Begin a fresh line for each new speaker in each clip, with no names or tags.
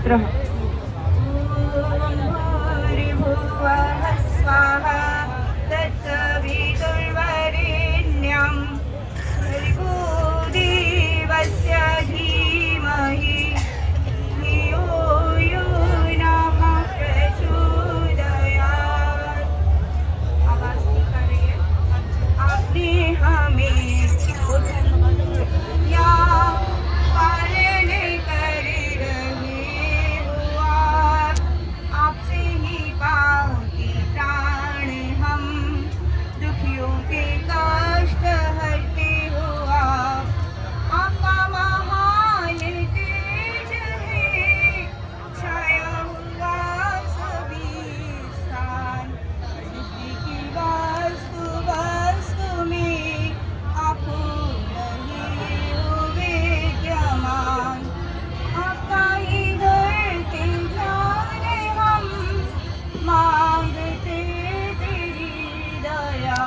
मंत्रः। भूर्भुवः स्वाहा तत्सवितुर्वरेण्यं भर्गो देवस्य धीमहि धियो यो नः प्रचोदयात्। आवाज नहीं कर रही है। आपने हमें या पालन कर रहे हो आपसे ही पाते प्राण हम, दुखियों के कष्ट हरते हो आपका महान तेज है छाया हुआ सभी स्थान, सृष्टि की वास्तु वास्तु में आप रहे हो विद्यमान। आपका ही धरते ध्यान हम मांगते तेरी दया।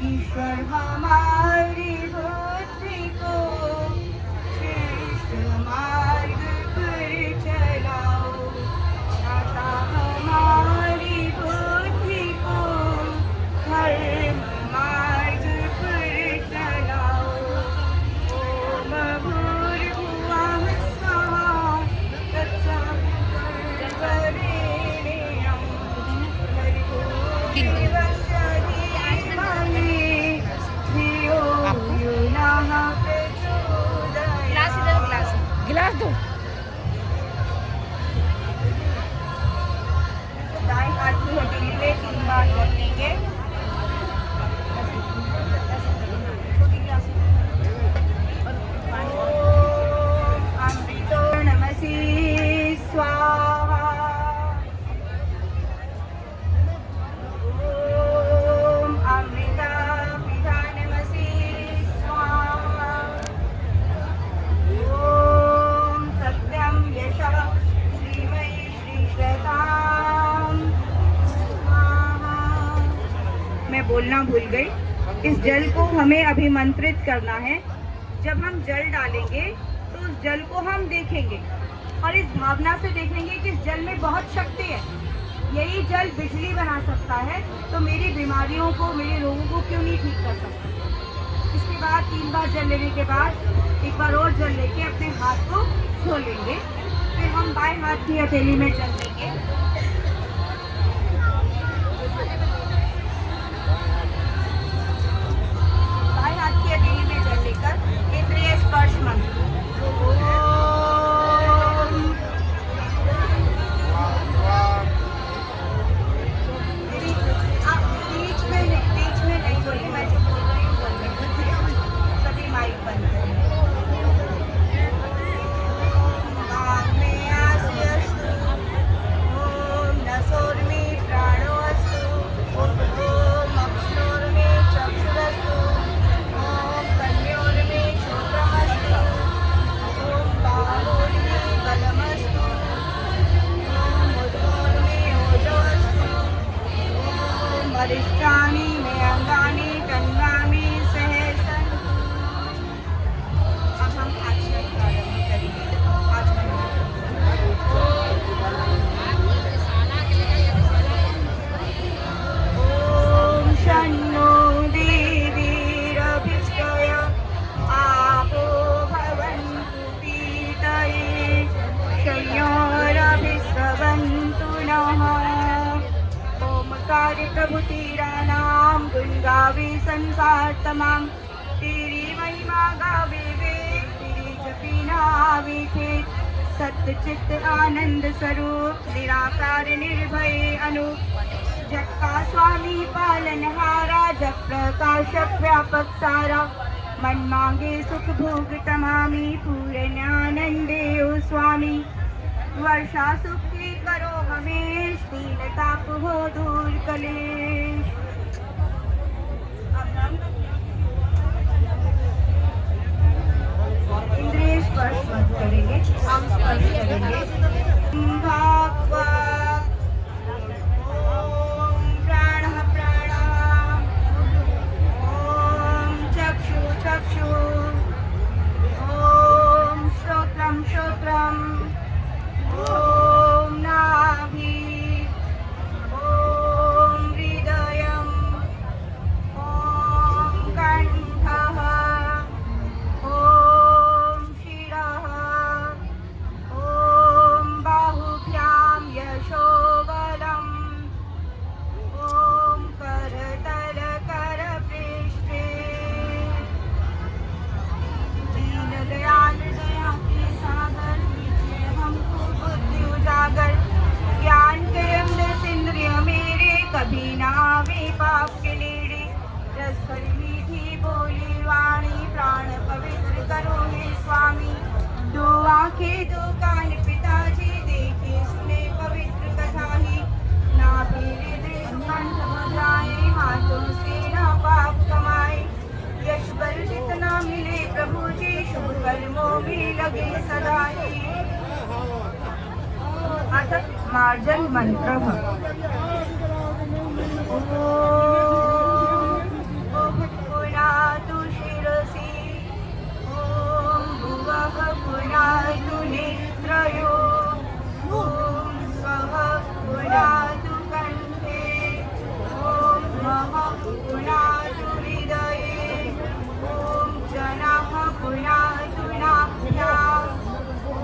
ईश्वर हमारी बुद्धि को श्रेष्ठ मार्ग पर चलाओ, छाता हमारी बुद्धि को धर्म मार्ग पर चलाओ। ओम भूर्भुवः स्वाहा तत्सवितुर्वरेण्यं भर्गो देवस्य धीमहि धियो यो नः प्रचोदयात्।
गिलास दो।
दाएं हाथ की हथेली में 3 बार जल लेंगे। छोटी गिलास ओम अमृतो नमसि स्वाहा। ओम अमृता पिता नमसि स्वाहा। ओम सत्यम यशः श्रीमयी श्रीश्रतां स्वाहा। मैं बोलना भूल गई। इस जल को हमें अभिमंत्रित करना है। जब हम जल डालेंगे तो उस जल को हम देखेंगे और इस भावना से देखेंगे कि इस जल में बहुत शक्ति है। यही जल बिजली बना सकता है, तो मेरी बीमारियों को, मेरे रोगों को क्यों नहीं ठीक कर सकता। इसके बाद 3 बार जल लेने के बाद एक बार और जल लेके अपने हाथ को धो लेंगे। फिर हम बाएं हाथ की हथेली में जल लेंगे। बाएं हाथ की हथेली में जल लेकर इंद्रिय स्पर्श मंत्र ओम। आप बीच में नहीं बोलिए, मैं जो बोल रही हूँ बोलने दीजिए। सभी माइक बंद करें। वांग में आस्यस्तु, ओम नसोर्मे प्राणोऽस्तु, ओम अक्षोर्मे चक्षुरस्तु, ओम कन्योर्मे श्रोत्रमस्तु, ओम बाहोर्मे बलमस्तु, ओम उदरोर्मे ओजोऽस्तु, ओम वरिष्ठानि मे अंगानि तन्वामि सहसन्तु। अब हम आचमन प्रारंभ करेंगे। आचमन ओम शन्नो देवीरभिष्टय आपो भवन्तु पीतये शय्योरभिस्रवन्तु नः। ओमकार प्रभुतीरानां गुणगावे संसारतमां, तेरी महिमा गावे वेद, तेरी जपी नावे खेत। सत्य चित्त आनंद स्वरूप निराकार निर्भय अनूप, जग का स्वामी पालनहारा, जग प्रकाश व्यापक सारा। मन मांगे सुख भोग तमामी, पूर्णानंदे ओ स्वामी। वर्षा सुख की करो हमेश, दीन ताप हो दूर कलेश। अब हम इंद्रिय स्पर्श मत करेंगे, हम स्पर्श करेंगे। भागवा ओम प्राणः प्राणः, ओम चक्षु चक्षु, ओम श्रोत्रम श्रोत्रम, आंखे दो कान पिताजी देखे सुने पवित्र कथा ही ना हृदय सुकंठ बुझाए हाथों से ना पाप कमाए यश बल जितना मिले प्रभु जी शुभ कर्मों में लगे सदा ही। अथ मार्जन मंत्र पुनातु शिरसि ॐ भुवः पुनातु नेत्रयो ॐ स्वः पुनातु कण्ठे ॐ महः पुनातु हृदये ॐ जनाः पुनातु नाभ्याम् ॐ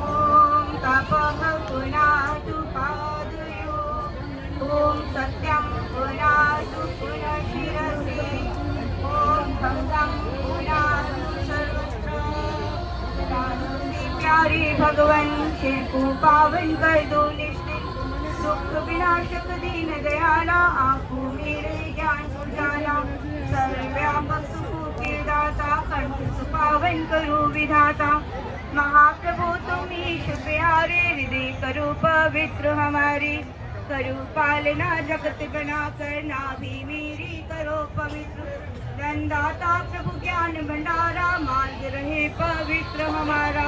तपः पुनातु पादयो ॐ सत्यं पुनातु पुनः शिरसि ॐ भक्तं पुनातु सर्वत्र। प्राणों से प्यारे भगवन सिर को पावन कर दो निश्चित दुख विनाशक दीन दयाला आंखों मेरे ज्ञान उजाला सर्वव्यापक सुख के दाता कंठ सुपावन करो विधाता महाप्रभु तुम ईश प्यारे हृदय करो पवित्र हमारे करो पालना जगत बना कर नाभि मेरी करो पवित्र धनदाता प्रभु ज्ञान भंडारा मार्ग रहे पवित्र हमारा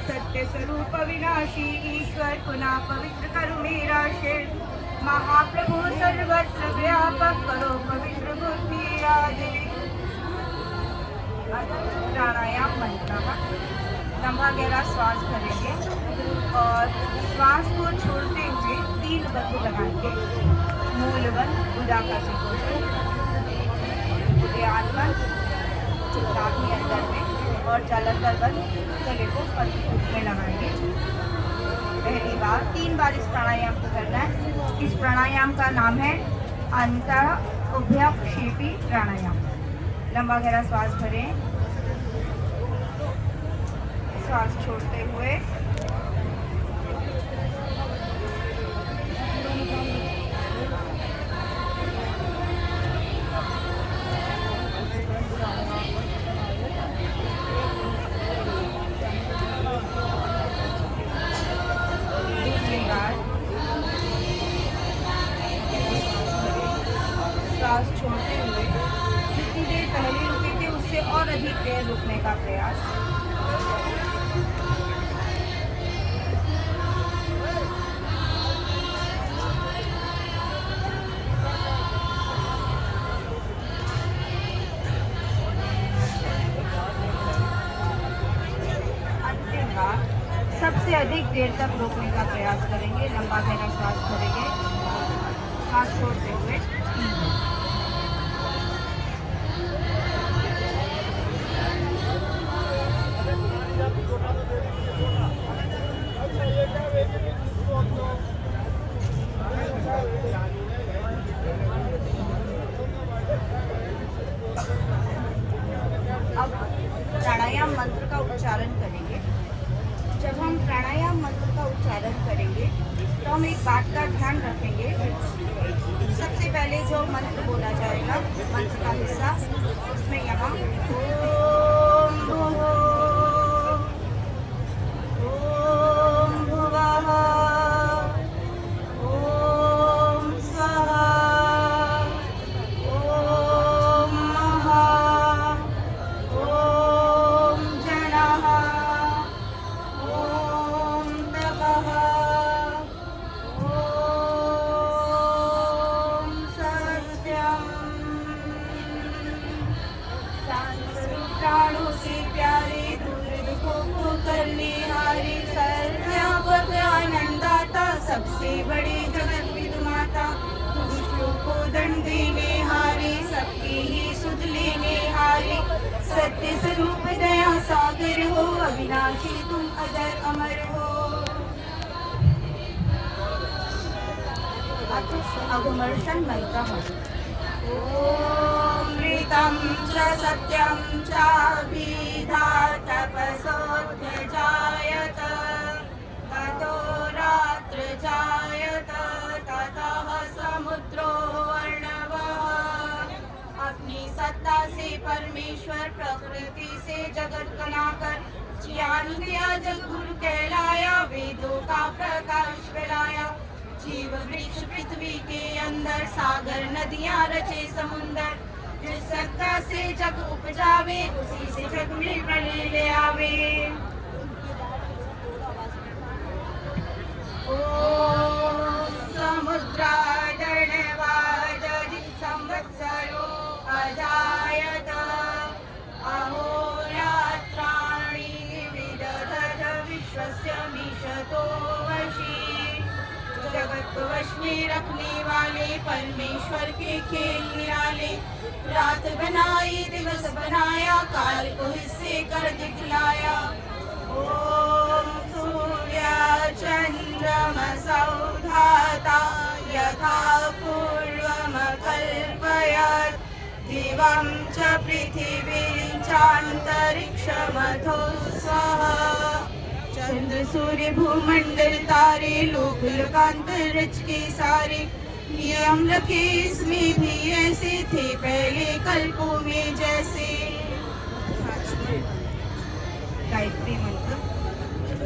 सत्य स्वरूप विनाशी ईश्वर पुनः पवित्र करो मेरा शिर महाप्रभु सर्वत्र व्यापक करो पवित्र बुद्धि राजे। प्राणायाम मंत्र लंबा गहरा श्वास भरेंगे और श्वास को छोड़ते हुए 3 बंद लगाएंगे। मूलबंद उदाकाशी कोष्ठ बंद नाभि अंदर में और जालंधर बंद गले को पट्टी में लगाएंगे। पहली बार 3 बार इस प्राणायाम को करना है। इस प्राणायाम का नाम है अंतः उभयक्षेपी प्राणायाम। लंबा गहरा श्वास भरें, श्वास छोड़ते हुए श्वास छोड़ते हुए जितनी देर पहले रुके थे उससे और अधिक देर रुकने का प्रयास। अंतिम बार सबसे अधिक देर तक रोकने का प्रयास करेंगे। लंबा गहरा श्वास भरेंगे, श्वास छोड़ते हुए अब प्राणायाम मंत्र का उच्चारण करेंगे। जब हम प्राणायाम मंत्र का उच्चारण करेंगे तो हम एक बात का ध्यान रखेंगे। सबसे पहले जो मंत्र बोला जाएगा मंत्र का हिस्सा उसमें यहाँ ओम भुवः ओम स्वः ओम महः ओम जनः ओम तपः ओम सत्यम प्राणों से प्यारे दूर दुखों को करने हारे सर्वव्यापक आनंदाता सबसे बड़ी जगत विदुमाता दुष्टों को दंड देने हारे सबके ही सुध लेने हारे सत्य स्वरूप दया सागर हो अविनाशी तुम अजर अमर हो। अघमर्षण मंत्र ओमृतं च सत्यं चाभिधात तपसोऽध्यजायत ततो रात्र जायत ततः समुद्रो अर्णवः। अपनी सत्ता से परमेश्वर प्रकृति से जगत बनाकर
ज्ञान दिया जगुरु कहलाया, वेदों का प्रकाश फैलाया। जीव वृक्ष पृथ्वी के अंदर, सागर नदियां रचे समुंदर। जिस सत्ता से जग उपजावे, उसी से जग में प्रलय ले आवे। ओम समुद्रादर्णवादधि संवत्सरो अजायत, अहोरात्राणि विदधत विश्वस्य मिषतो वशी। जगत को वश में रखने वाले परमेश्वर के खेल निराले। रात बनाई दिवस बनाया, काल को हिस्से कर दिखलाया। ओम सूर्य चंद्रमसौ धाता, यथा पूर्वम कल्पयत्। दिवं च पृथिवीं चान्तरिक्षमथो स्वः। चंद्र सूर्य भूमंडल तारे, लोक लोकांतरिक्ष के सारे। नियम रखे इसमें भी ऐसे, थे पहले कल्पों में जैसे।
गायत्री मंत्र।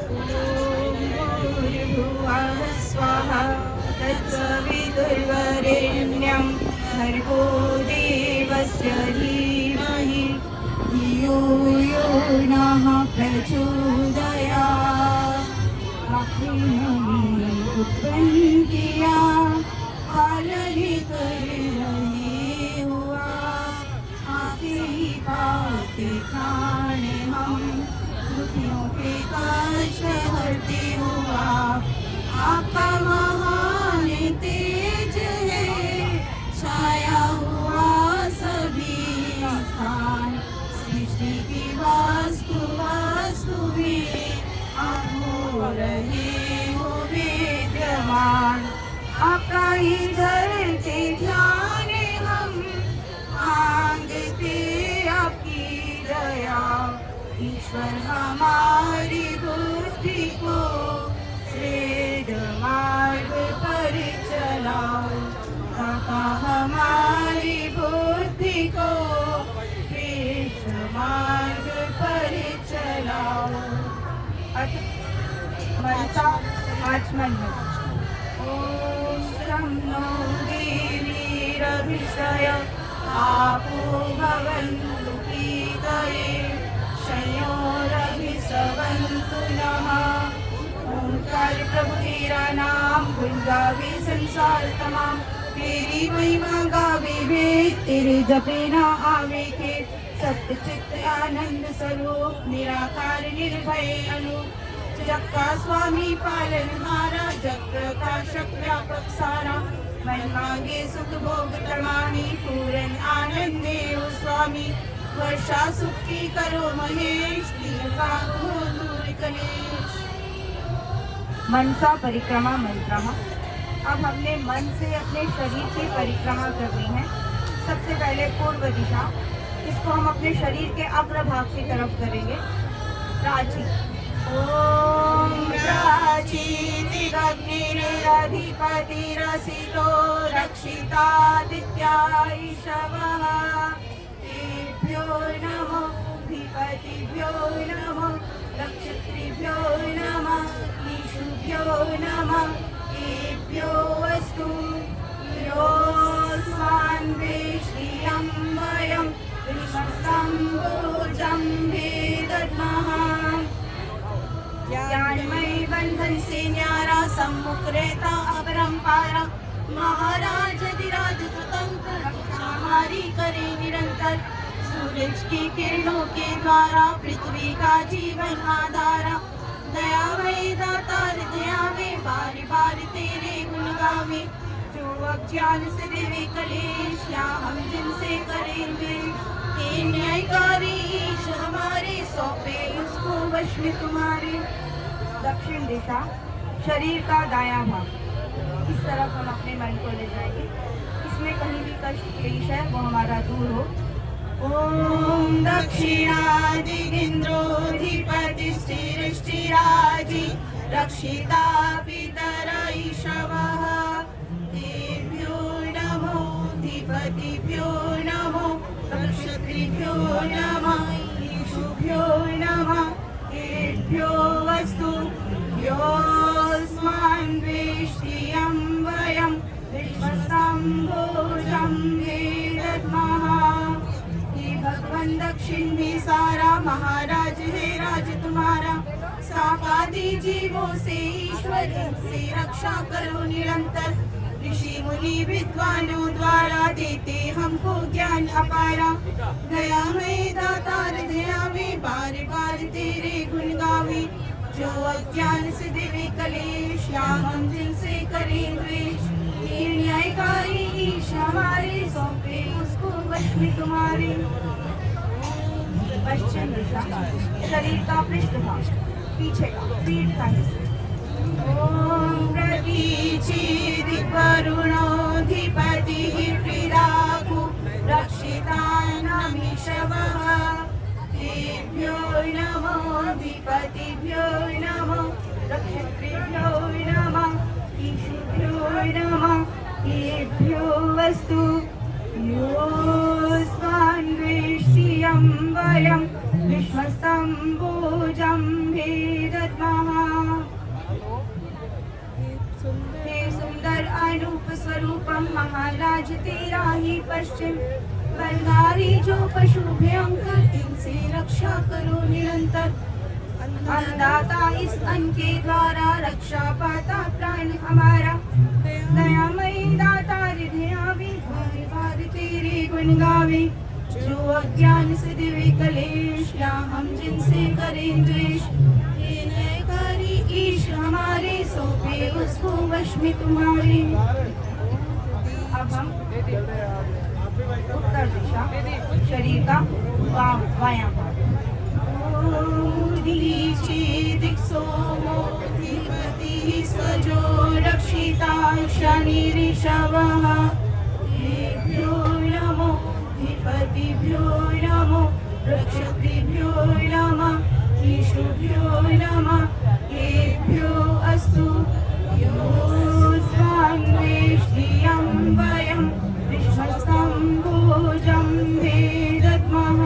ओम भूर्भुवः स्वः, तत्सवितुर्वरेण्यं, भर्गो देवस्य धीमहि, धियो यो नः प्रचोदयात्। आपने उत्पन्न किया, पालन कर रहे हुआ। आपसे ही पाते प्राण हम, दुखियों के कष्ट हरते हुआ। आपका महान तेज है, छाया हुआ सभी स्थान। सृष्टि की वास्तु में आप हो रहे हो विद्यमान। आपका ही धरते ध्यान हम, मांगते आपकी दया। ईश्वर हमारी बुद्धि को श्रेष्ठ मार्ग पर चलाओ। दाता हमारी बुद्धि को श्रेष्ठ मार्ग पर चलाओ।
मनसा आचमन है।
ओम शं नो देवीरभिषय, आपो भवन्तु पीतये। शयोरभिसवन्तु नः। ओंकार प्रभु तेरा नाम, गुण गावे संसार तमाम। तेरी महिमा गावे वेद, तेरे जपे ना आवे खेद। सत्य चित्त आनंद स्वरूप, निराकार निर्भय अनूप। जग का स्वामी पालनहारा, जग प्रकाशक व्यापक सारा। मन मांगे सुख भोग प्रमाणी, पूर्ण आनंद देव स्वामी। वर्षा सुख की करो महेश, दीन का हो दूर कलेश।
मनसा परिक्रमा मंत्र। अब हमने मन से अपने शरीर की परिक्रमा करनी है। सबसे पहले पूर्व दिशा, इसको हम अपने शरीर के अग्रभाग की तरफ करेंगे। प्राची। ओम प्राचीनिरग्निरधिपतिरसितो, रक्षितादित्यायशवः। तेभ्यो नमो, धिपतिभ्यो नमो, नक्षत्रिभ्यो नमः, ईशुभ्यो नमः। एभ्यो अस्तु योऽस्मान् वेश्रियं वयं, विश्वसम्भोजं भेदद्मः। ज्ञानमय बंधन से न्यारा, सम्मुख रहता अपरंपारा। महाराज अधिराज स्वतंत्र, रक्षा हमारी करे निरंतर। सूरज की किरणों के द्वारा, पृथ्वी का जीवन आधारा। दयामय दाता हृदया में, बारी बारी तेरे गुण गावे। जो अज्ञान से देवे कलेश, या हम जिनसे करें द्वेष। हे न्यायकारी ईश हमारे, सौंपे उसको वश में तुम्हारे। दक्षिण दिशा, शरीर का दायां भाग। इस तरफ हम अपने मन को ले जाएंगे। इसमें कहीं भी कष्ट क्लेश है वो हमारा दूर हो।
ओम दक्षिणाधिगिन्द्रोऽधिपतिस्थिरश्चिराजि, रक्षिता पितरैषवः। तेभ्यो नमो, धिपतिभ्यो नमो, नक्षत्रिभ्यो नमः, ईशुभ्यो नमः। तेभ्यो वस्तु योऽस्मान् वेष्टियं वयं विश्वसम्भोजं वेदद्मः। हे भगवान दक्षिण में सारा महाराज है राज तुम्हारा, सापादी जीवों से ईश्वर से रक्षा करो निरंतर। ऋषि मुनि विद्वानों द्वारा देते हमको ज्ञान अपारा, दया में दातार दया में बार बार तेरे गुण गावे। जो अज्ञान से देवे कलेश या हम जिनसे करें द्वेष, ये न्यायकारी ईश हमारे सौंपे उसको वश में तुम्हारे। पश्चिम दिशा शरीर का पृष्ठभाग, पीछे का पीठ का हिस्सा। ओम प्रतीचेदिवरुणोऽधिपतिः प्रीराभु रक्षितानामीशवः। तेभ्यो नमो अधिपतिभ्यो नमो रक्षितृभ्यो नमः ईशुभ्यो नमः। तेभ्यो वस्तु योऽस्मान् वेष्टियं वयं विश्वसम्भोजं भेदद्मः। हे सुंदर अनूप स्वरूपम महाराज तेरा ही पश्चिम, बलधारी जो पशु भयंकर इनसे रक्षा करो निरंतर। अन्नदाता इस अन्न के द्वारा रक्षा पाता प्राण हमारा, दयामयी दाता हृदयावी बार बार तेरे गुण गावे। जो अज्ञान से दिवे कलेश या हम जिनसे करें द्वेष, ये न्यायकारी ईश हमारे सौंपे उसको वश में तुम्हारे। अब हम उत्तर दिशा शरीर का बायां भाग। स्वजो रक्षिता शनिरिषवः। तेभ्यो नमो अधिपतिभ्यो नमो रक्षितृभ्यो नमः ईशुभ्यो नमः। तेभ्यो अस्तु योऽस्मान् वेष्टियं वयं विश्वसम्भोजं भेदद्मः।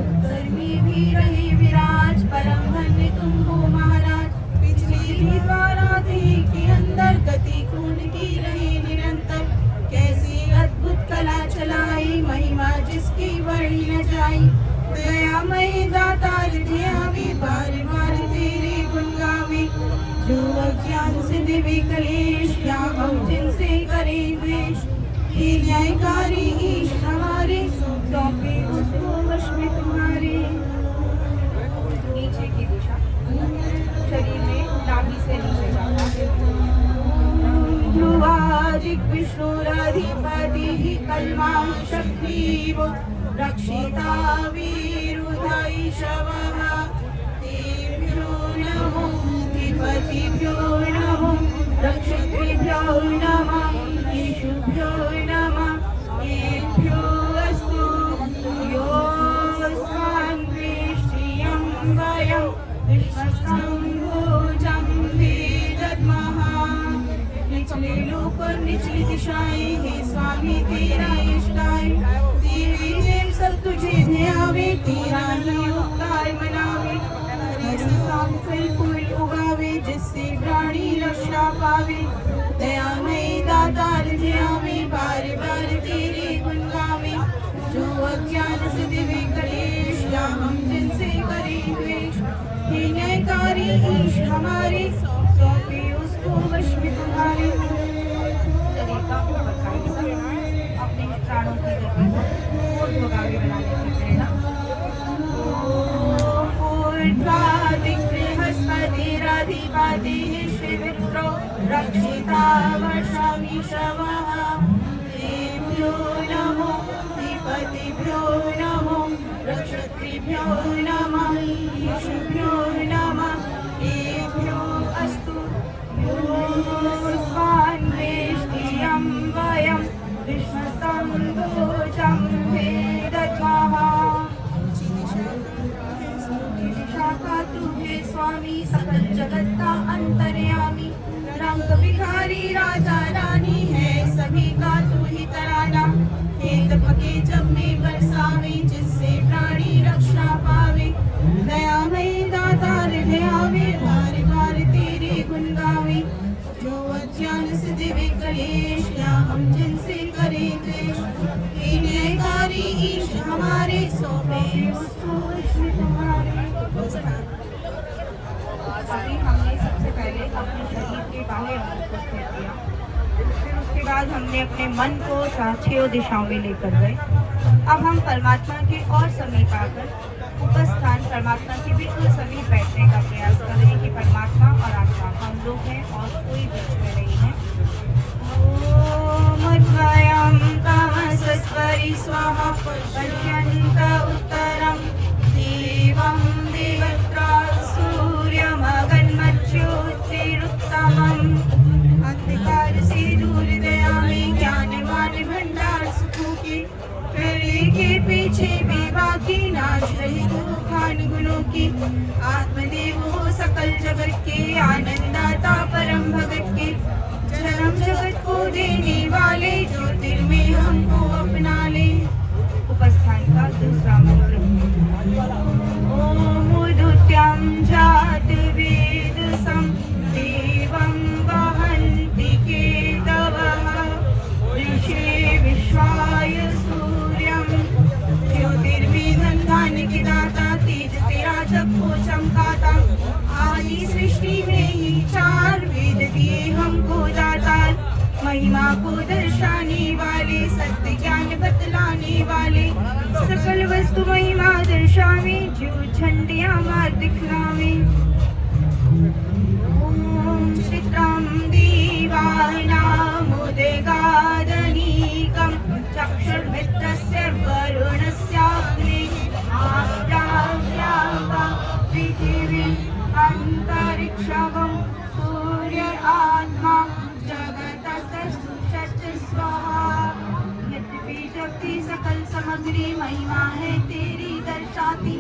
उत्तर में भी रहे विराज परम धन्य तुम हो महाराज। पिछली द्वारा देह के अंदर गति खून की रहे निरंतर। कैसी अद्भुत कला चलाई महिमा जिसकी वर्णी न जाई। दयामय दाता हृदयावी बार बार तेरे गुण गावे। जो अज्ञान से दिवे कलेश या हम जिनसे करें द्वेष, ये न्यायकारी ईश हमारे सौंपे उसको वश में तुम्हारे।
नीचे की दिशा शरीर में नाभि से नीचे जाता है।
ध्रुवादिक विष्णुराधिपतिः कल्मां शक्तिवो रक्षिता वीरुधैषवः। तेभ्यो नमो अधिपतिभ्यो नमो रक्षितृभ्यो नमः ईशुभ्यो नमः। तेभ्यो अस्तु योऽस्मान् वेष्टियं वयं विश्वसम्भोजं भेदद्मः। निचले लोक और निचली दिशाएं हे स्वामी तेरा इष्टाय। तेरी देव सब तुझे ध्यावे, तेरा ही उपकार मनावे। फल फूल उगावे जिससे प्राणी रक्षा पावे। दयामय दाता हृदयावे बार बार तेरे गुण गावे। जो अज्ञान से दिवे कलेश या हम जिनसे करें द्वेष, हे न्यायकारी ईश हमारे सौंपे उसको वश में तुम्हारे।
शरीर का ऊपर का हिस्सा अपने प्राणों की गति को ऊर्ध्वगामी बनाने की प्रेरणा।
ऊर्ध्वादिक बृहस्पतिरधिपतिः श्रीविप्रो रक्षिता वर्षामीशवः। तेभ्यो नमो अधिपतिभ्यो नमो रक्षितृभ्यो नमः ईशुभ्यो नमः। तेभ्यो अस्तु योऽस्मान् वेष्टियं वयं विश्वसम्भोजं भेदद्मः। शाखा तू है स्वामी सकल जगत का अंतर्यामी। रंग बिहारी राजा रानी है सभी का तू ही तराना। हेत पके जब में बरसावे जिससे प्राणी रक्षा पावे। दया
बाद हमने अपने मन को 6 दिशाओं में लेकर गए। अब हम परमात्मा के और समीप आकर उपस्थान परमात्मा के बिल्कुल समीप बैठने का प्रयास कर रहे हैं कि परमात्मा और आत्मा हम लोग हैं और कोई बीच में नहीं है। ओम द्वयं तमसस्परि स्वाहा पश्यन्त उत्तरं देवं देवत्रा सूर्यमगन्मच्योतिरुत्तमम् अंधकार से दूर दया में ज्ञानवान भंडार सुखों की पहले के पीछे विवाह की नाश रही खान गुणों की आत्मदेव हो सकल जगत के आनंदाता परम भगत के जन्म जगत को देने वाले ज्योतिर्मय हमको अपना ले। उपस्थान का दूसरा मंत्र ओम उदुत्यं जात वेदसं देवं वहन्ति केतवः ऋषे विश्वाय सूर्यं ज्योतिर्विघ्न धान्य के दाता तेज तेरा जग को चमकाता आदि सृष्टि में ही 4 वेद दिए हमको दातार महिमा को दर्शाने वाले सत्य ज्ञान बतलाने वाले सकल वस्तु महिमा दर्शावे जो झंडियां मार दिखलावे। ओम चित्रं दीवानामुदगादनीकं चक्षुर्मित्रस्य वरुणस्याग्ने आप्राव्यावा पृथिवी अंतरिक्षं सूर्य आत्मा शक्ति सकल सामग्री महिमा है तेरी दर्शाती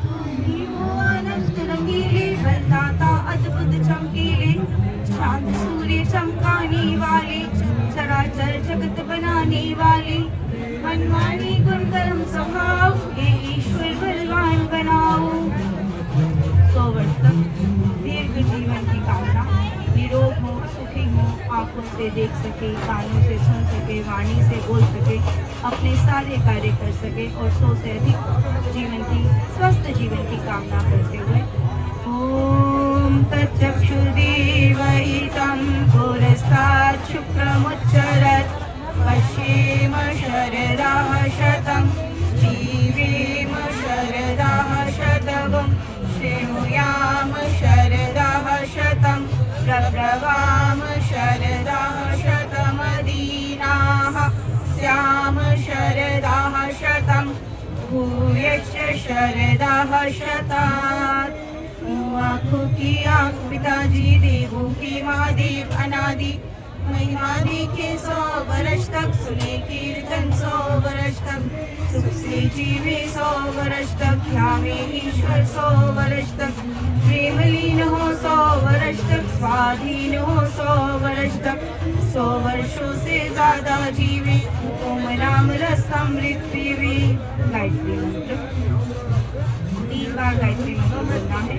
तू ही हो अनंत रंगीले बलदाता अद्भुत चमकीले चांद सूर्य चमकाने वाले चराचर जगत बनाने वाले मनमानी गुण कर्म स्वभाव के ईश्वर बलवान बनाओ। 100 वर्ष तक दीर्घ जीवन की कामना निरोग हो सुखी हो आंखों से देख सके कानों से सुन सके वाणी से बोल सके अपने सारे कार्य कर सके और 100 से अधिक जीवन की स्वस्थ जीवन की कामना करते हुए ओम तच्चक्षुर्देवहितं पुरस्तात् शुक्रमुच्चरत् पश्येम शरदाः शतं जीवेम शरदाः शतम् श्रेणुयाम शरदाः शतं प्रब्रवाम शरदाः शतमदीनाः स्याम शरदाः शतं भूयश्च शरदाः शतात्। आँखों की आँख पिताजी देवों की माँ देव अनादि महिमा देखे 100 वर्ष तक सुने कीर्तन 100 वर्ष तक सुख से जीवे 100 वर्ष तक ध्यावे ईश्वर 100 वर्ष तक प्रेमलीन हो 100 वर्ष तक स्वाधीन हो 100 वर्ष तक 100 वर्षों से ज्यादा जीवे ओम नाम रस अमृत पीवे। गायत्री मंत्र 3 बार गायत्री मंत्र बोलना है।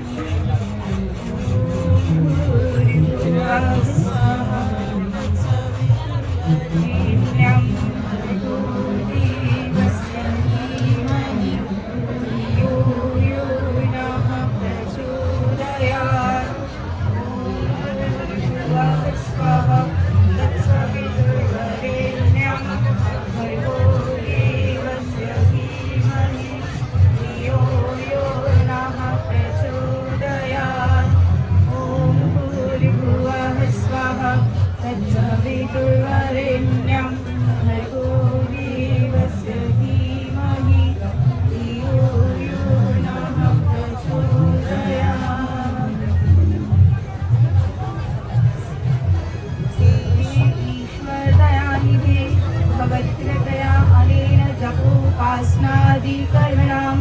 कर्मणां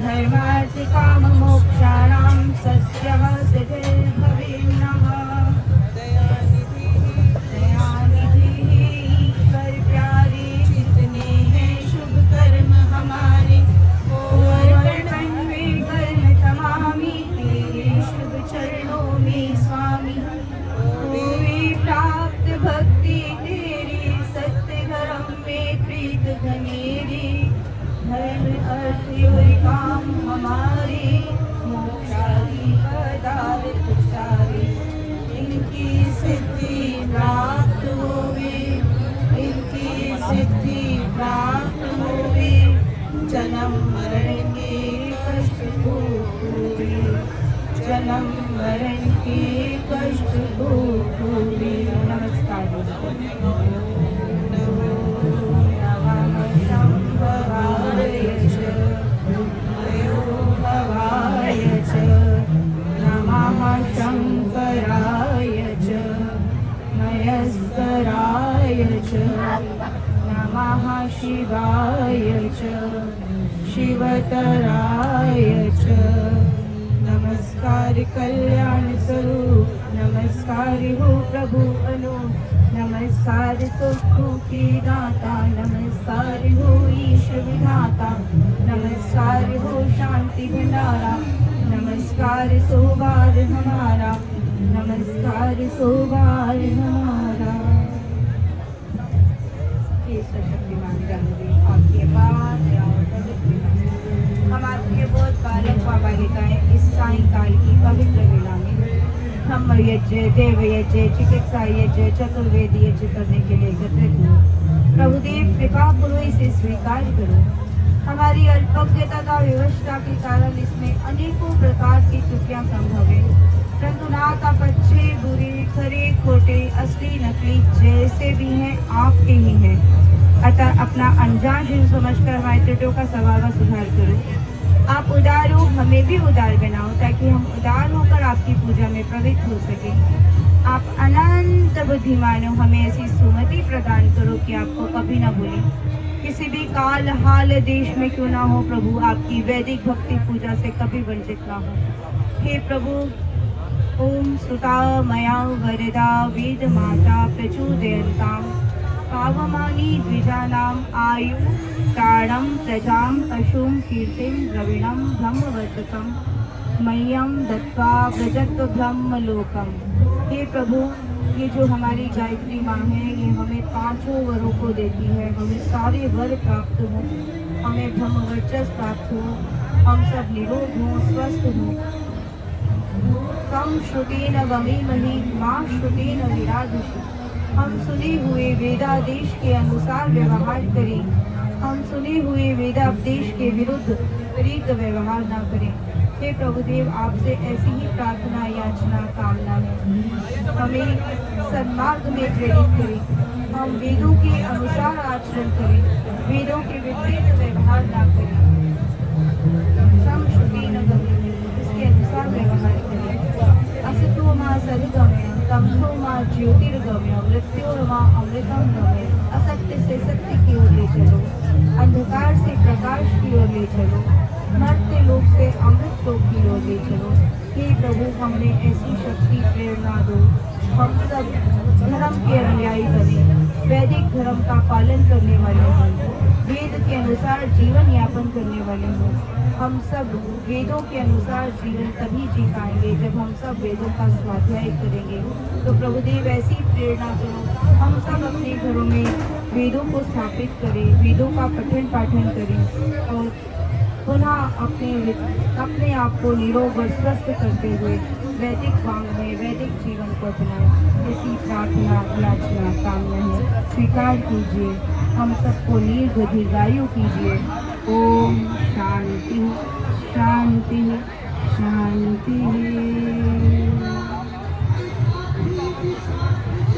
धर्मार्थ काम मोक्षाणां सत्यः सिद्धिर्भवेन्नः। दयानिधि ईश्वर प्यारे जितने हैं शुभ कर्म हमारे अर्पण में कर्म तमामी तेरे शुभ चरणों में स्वामी होवे प्राप्त भक्ति तेरी सत्य धर्म में प्रीत घनेरी धर्म अर्थ और काम हमारे मोक्षादि पदार्थ सारे इनकी सिद्धि प्राप्त होवे।
वरण के कष्ट को दूरी। नमस्कार। नमः शंभवाय च भवाय च नमः शंकराय च मयस्कराय च नमः शिवाय च शिवतराय च। नमस्कार कल्याण स्वरूप, नमस्कार हो प्रभु अनु, नमस्कार सुखों की दाता, नमस्कार हो ईश विधाता, नमस्कार हो शांति भंडारा, नमस्कार सोबार हमारा, नमस्कार सोबार हमारा। हे सशक्तिमान गणपति, आपके पास हम आपके बोध बालक व बालिकाएं इस सायंकाल की पवित्र वेला में ब्रह्म यज्ञ, देव यज्ञ, चिकित्सा यज्ञ, चतुर्वेद यज्ञ करने के लिए एकत्रित हो। प्रभुदेव कृपा करो, इसे स्वीकार करो। हमारी अल्पज्ञता तथा विवशता के कारण इसमें अनेकों प्रकार की त्रुटियां संभव है, परंतु नाथ आप अच्छे बुरे खरे खोटे असली नकली जैसे भी हैं आपके ही हैं। अतः अपना अनजान शिव समझकर हमारे त्रुटियों का स्वभाव सुधार करो। आप उदार हो, हमें भी उदार बनाओ ताकि हम उदार होकर आपकी पूजा में प्रवृत्त हो सके। आप अनंत बुद्धिमान हो, हमें ऐसी सुमति प्रदान करो कि आपको कभी न भूलें। किसी भी काल हाल देश में क्यों ना हो प्रभु, आपकी वैदिक भक्ति पूजा से कभी वंचित ना हो। हे प्रभु, ओम सुता मया वरदा वेद माता प्रचोदयन्ताम् पावमानी द्विजानाम् आयु ताड़म प्रजां पशुं कीर्तिं द्रविणं ब्रह्मवर्चसं मह्यं दत्त्वा व्रजत ब्रह्मलोकम। हे प्रभु, ये जो हमारी गायत्री माँ है, ये हमें पांचों वरों को देती है। हमें सारे वर प्राप्त हो, हमें ब्रह्मवर्चस प्राप्त हो, हम सब निरोग हों, स्वस्थ हों। तम श्रुतेन वमीमहि मां श्रुतेन विराजुषु। हम सुने हुए वेदादेश के अनुसार व्यवहार करें, हम सुने हुए वेदादेश के विरुद्ध विपरीत व्यवहार न करें। हे प्रभुदेव, आपसे ऐसी ही प्रार्थना याचना कामना है। हमें सन्मार्ग में प्रेरित करें, हम वेदों के अनुसार आचरण करें, वेदों के विपरीत व्यवहार न करें। समश्रुतेन वमीमहि, इसके अनुसार व्यवहार करें। असतो मा सद्गमय, तमसो मा ज्योतिर्गमय, मृत्योर्मा अमृतम गमय। असत्य से सत्य की ओर ले चलो, अंधकार से प्रकाश की ओर ले चलो, मर्त्य लोक से अमृत लोक की ओर ले चलो। हे प्रभु, हमें ऐसी शक्ति प्रेरणा दो, हम सब धर्म के अनुयायी बने, वैदिक धर्म का पालन करने वाले हों, वेद के अनुसार जीवन यापन करने वाले हों। हम सब वेदों के अनुसार जीवन तभी जी पाएंगे जब हम सब वेदों का स्वाध्याय करेंगे। तो प्रभुदेव, ऐसी प्रेरणा करो, हम सब अपने घरों में वेदों को स्थापित करें, वेदों का पठन पाठन करें और पुनः अपने आप को निरोग और स्वस्थ करते हुए वैदिक वांग में वैदिक जीवन को अपनाएं। ऐसी प्रार्थना याचना कामना है, स्वीकार कीजिए। हम सबको दीर्घायु कीजिए। ओम शांति शांति शांति।